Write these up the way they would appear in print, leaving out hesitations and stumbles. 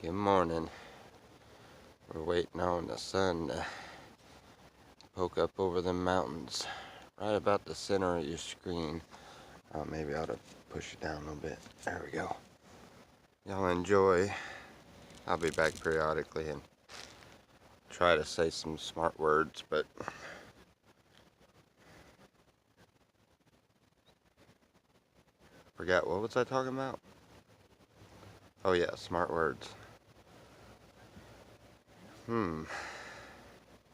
Good morning. We're waiting on the sun to poke up over the mountains. Right about the center of your screen. Maybe I ought to push it down a little bit. There we go. Y'all enjoy. I'll be back periodically and try to say some smart words, but forgot, what was I talking about? Oh yeah, smart words.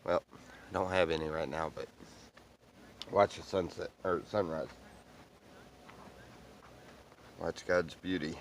Well, I don't have any right now, but watch the sunset, or sunrise. Watch God's beauty.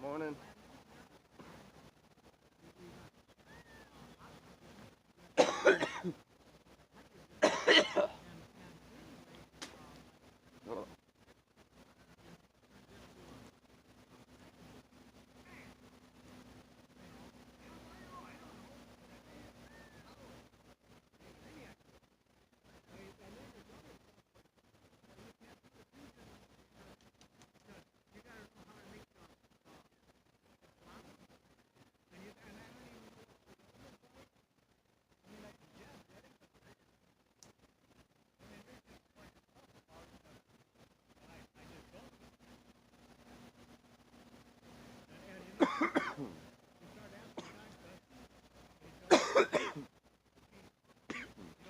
Morning.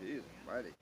Jeez, mighty.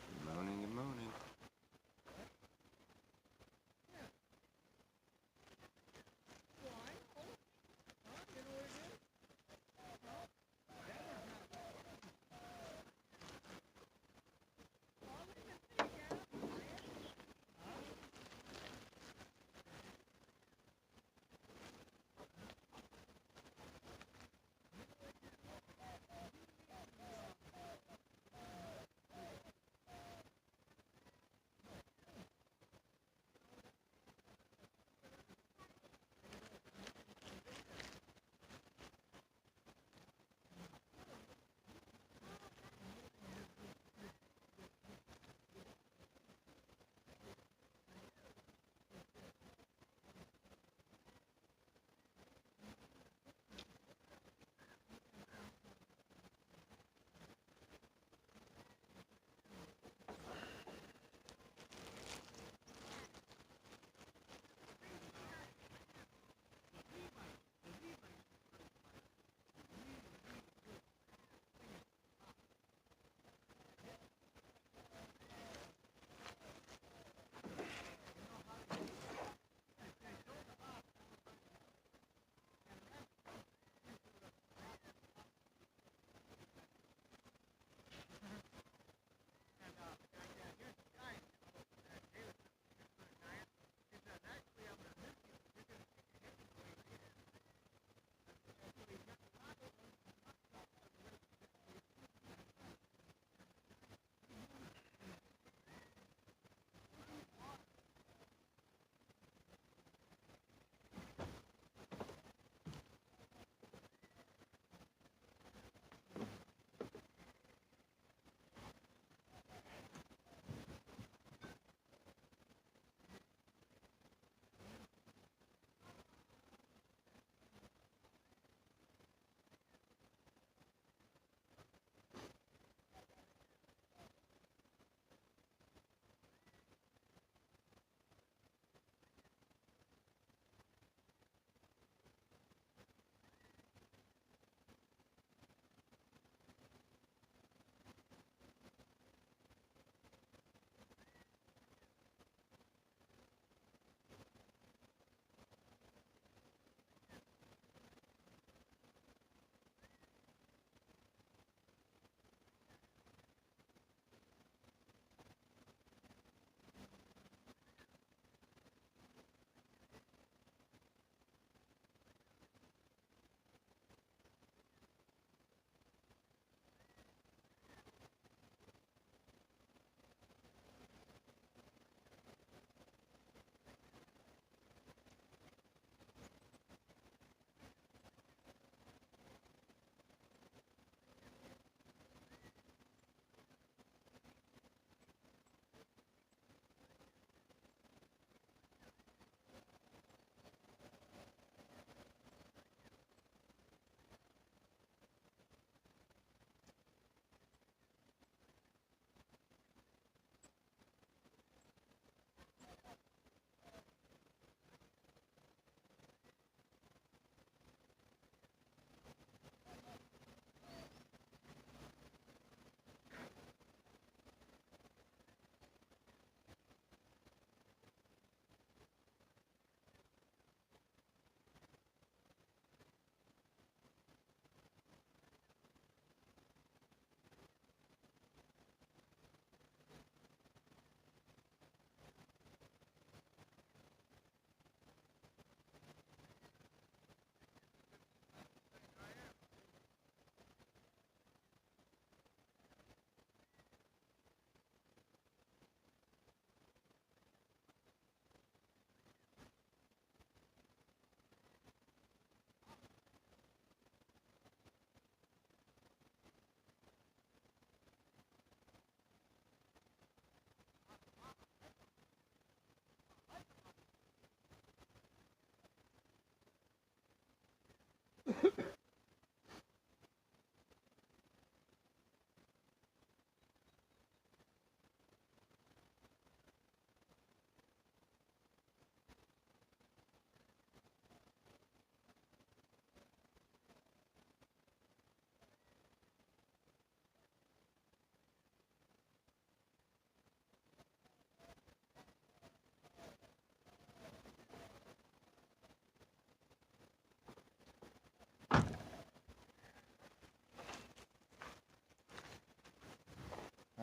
Good morning, good morning.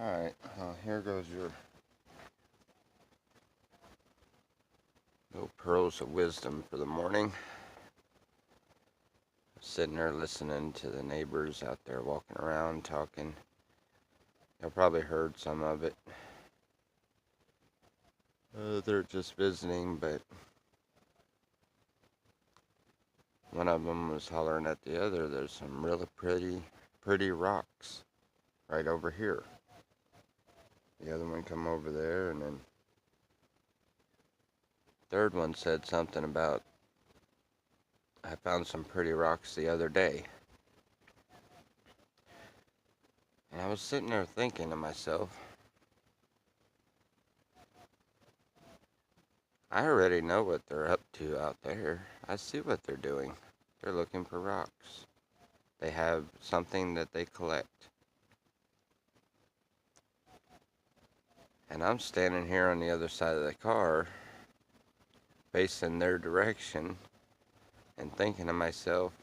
Alright, well, here goes your little pearls of wisdom for the morning. Sitting there listening to the neighbors out there walking around talking. Y'all probably heard some of it. They're just visiting, but one of them was hollering at the other, there's some really pretty rocks right over here. The other one come over there, and then the third one said something about, I found some pretty rocks the other day. And I was sitting there thinking to myself, I already know what they're up to out there. I see what they're doing. They're looking for rocks. They have something that they collect. And I'm standing here on the other side of the car, facing their direction, and thinking to myself,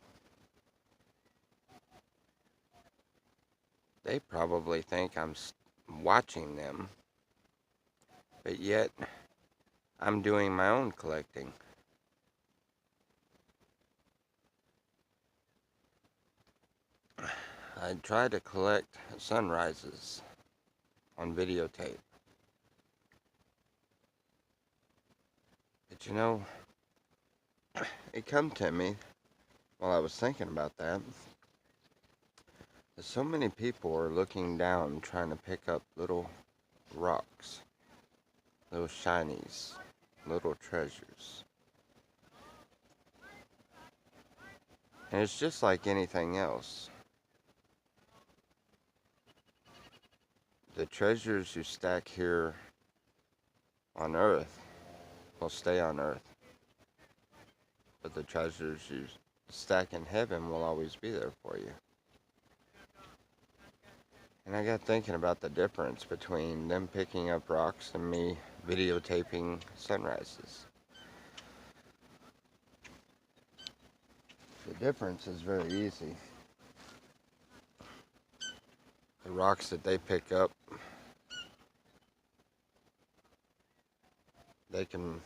they probably think I'm watching them, but yet I'm doing my own collecting. I try to collect sunrises on videotape. But you know, it come to me while I was thinking about that so many people are looking down trying to pick up little rocks, little shinies, little treasures. And it's just like anything else. The treasures you stack here on earth will stay on earth. But the treasures you stack in heaven will always be there for you. And I got thinking about the difference between them picking up rocks and me videotaping sunrises. The difference is very easy. The rocks that they pick up, they can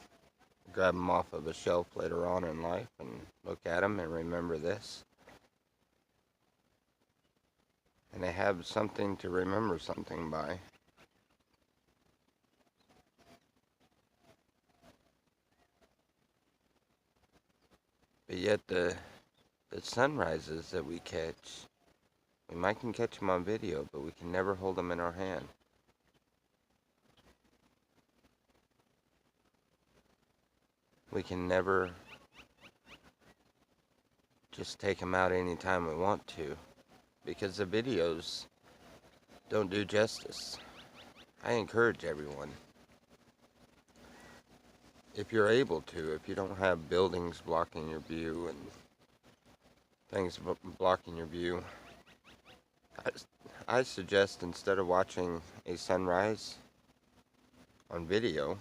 grab them off of a shelf later on in life and look at them and remember this. And they have something to remember something by. But yet the sunrises that we catch, we might can catch them on video, but we can never hold them in our hand. We can never just take them out anytime we want to, because the videos don't do justice. I encourage everyone, if you're able to, if you don't have buildings blocking your view and things blocking your view, I suggest instead of watching a sunrise on video,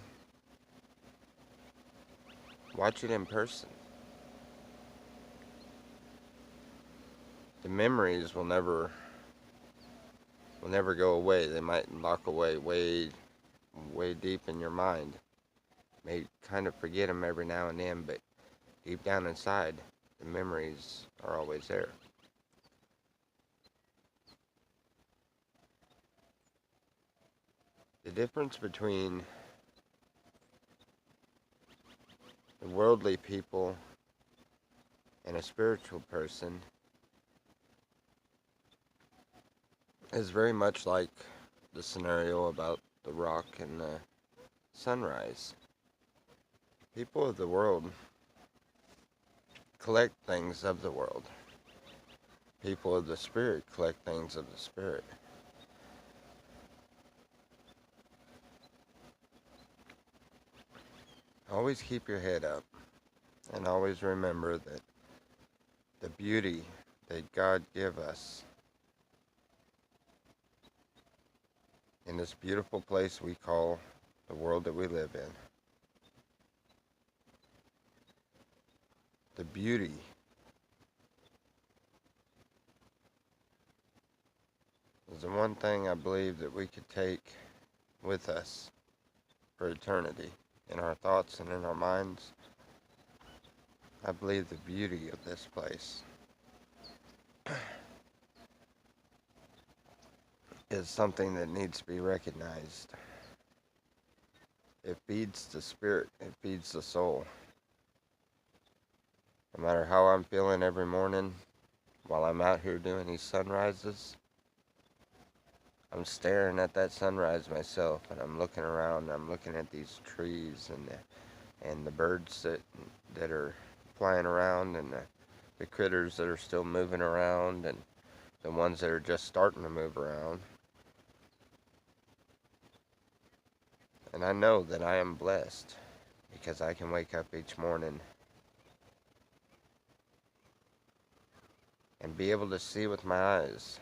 watch it in person. The memories will never go away. They might lock away way deep in your mind. May kind of forget them every now and then, but deep down inside, the memories are always there. The difference between the worldly people and a spiritual person is very much like the scenario about the rock and the sunrise. People of the world collect things of the world. People of the spirit collect things of the spirit. Always keep your head up, and always remember that the beauty that God give us in this beautiful place we call the world that we live in, the beauty is the one thing I believe that we could take with us for eternity in our thoughts and in our minds. I believe the beauty of this place is something that needs to be recognized. It feeds the spirit, it feeds the soul. No matter how I'm feeling every morning while I'm out here doing these sunrises, I'm staring at that sunrise myself, and I'm looking around, and I'm looking at these trees and the birds that are flying around, and the critters that are still moving around, and the ones that are just starting to move around. And I know that I am blessed because I can wake up each morning and be able to see with my eyes,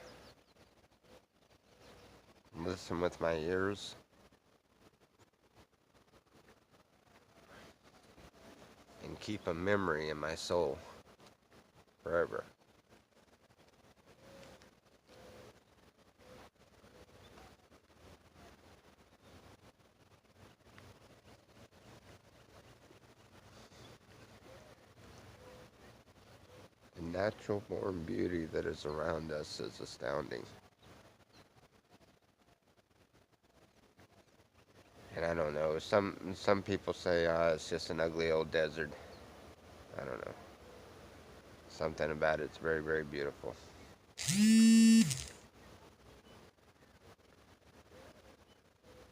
listen with my ears, and keep a memory in my soul forever. The natural born beauty that is around us is astounding. And I don't know, some people say it's just an ugly old desert. I don't know. Something about it's very, very beautiful.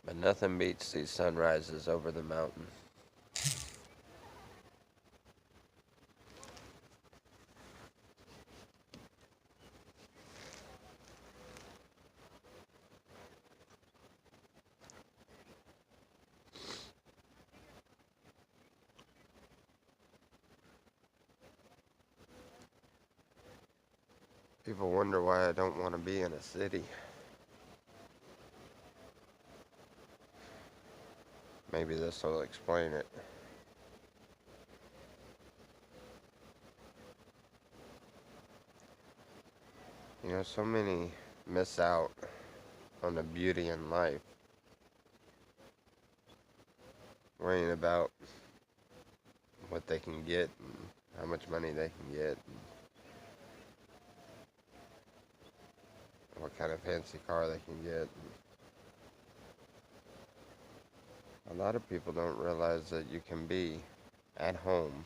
But nothing beats these sunrises over the mountain. People wonder why I don't want to be in a city. Maybe this will explain it. You know, so many miss out on the beauty in life, worrying about what they can get and how much money they can get and what kind of fancy car they can get. A lot of people don't realize that you can be at home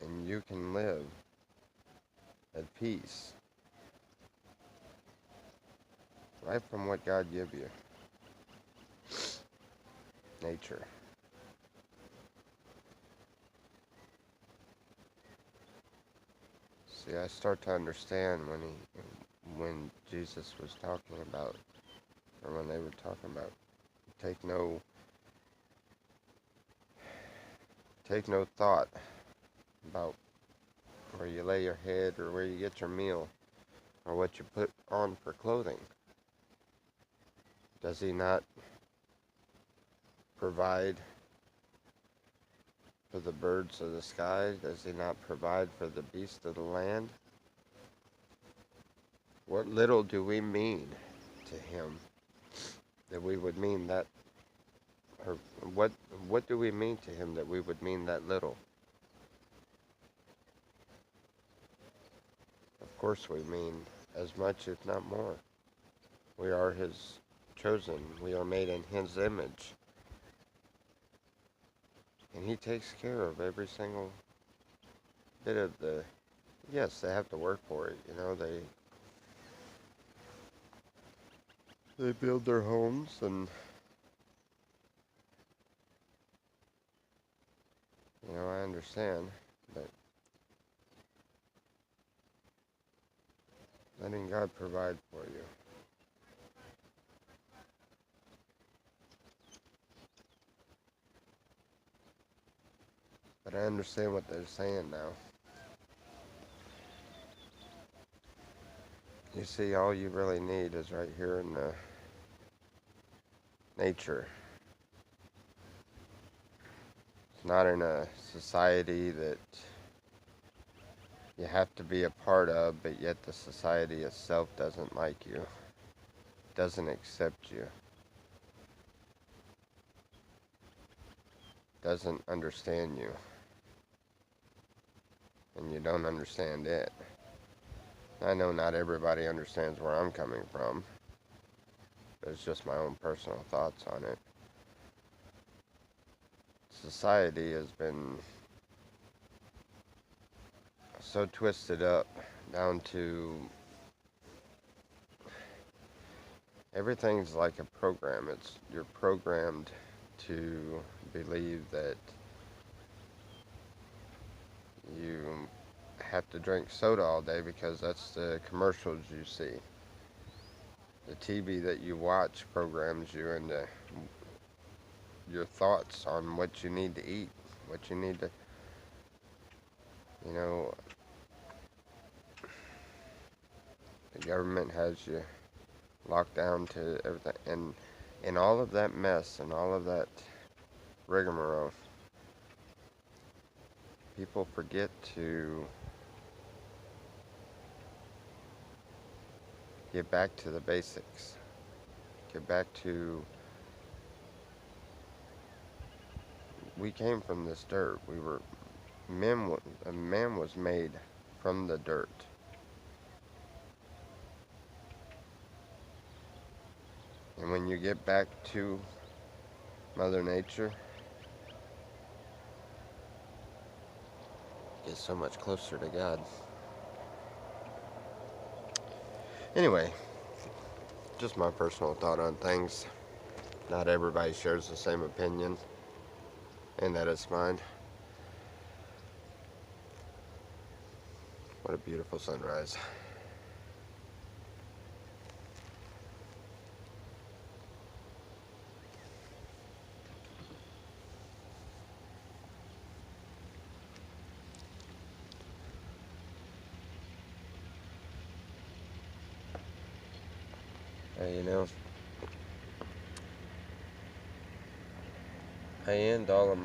and you can live at peace right from what God gave you. Nature. See, I start to understand when Jesus was talking about, or when they were talking about, take no thought about where you lay your head or where you get your meal or what you put on for clothing. Does he not provide for the birds of the sky? Does he not provide for the beasts of the land? What little do we mean to him that we would mean that, or what do we mean to him that we would mean that little? Of course we mean as much, if not more. We are his chosen. We are made in his image. And he takes care of every single bit of the, yes, they have to work for it, you know, they build their homes and, you know, I understand, but letting God provide for you. But I understand what they're saying now. You see, all you really need is right here in the nature. It's not in a society that you have to be a part of, but yet the society itself doesn't like you, doesn't accept you, doesn't understand you, and you don't understand it. I know not everybody understands where I'm coming from, but it's just my own personal thoughts on it. Society has been so twisted up down to everything's like a program. You're programmed to believe that you have to drink soda all day because that's the commercials you see. The TV that you watch programs you into your thoughts on what you need to eat, what you need to, you know, the government has you locked down to everything. And in all of that mess and all of that rigmarole, people forget to get back to the basics. Get back to, we came from this dirt. A man was made from the dirt. And when you get back to Mother Nature, you get so much closer to God. Anyway, just my personal thought on things. Not everybody shares the same opinion, and that is fine. What a beautiful sunrise. Hey, I end all of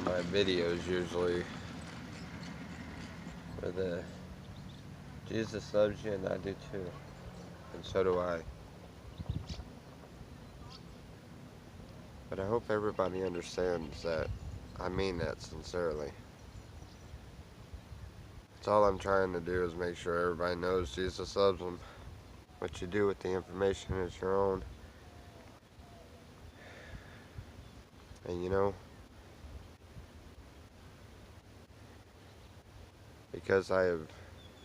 my videos usually with a Jesus loves you and I do too, and so do I. But I hope everybody understands that I mean that sincerely. That's all I'm trying to do is make sure everybody knows Jesus loves them. What you do with the information is your own. And because I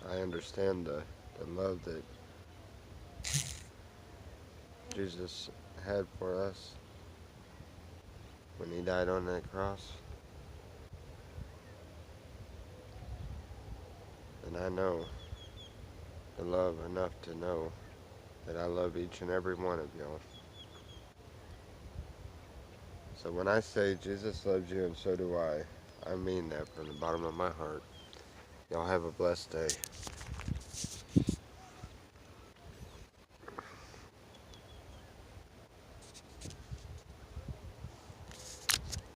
understand the love that Jesus had for us when he died on that cross. And I know the love enough to know that I love each and every one of y'all. So when I say Jesus loves you and so do I mean that from the bottom of my heart. Y'all have a blessed day.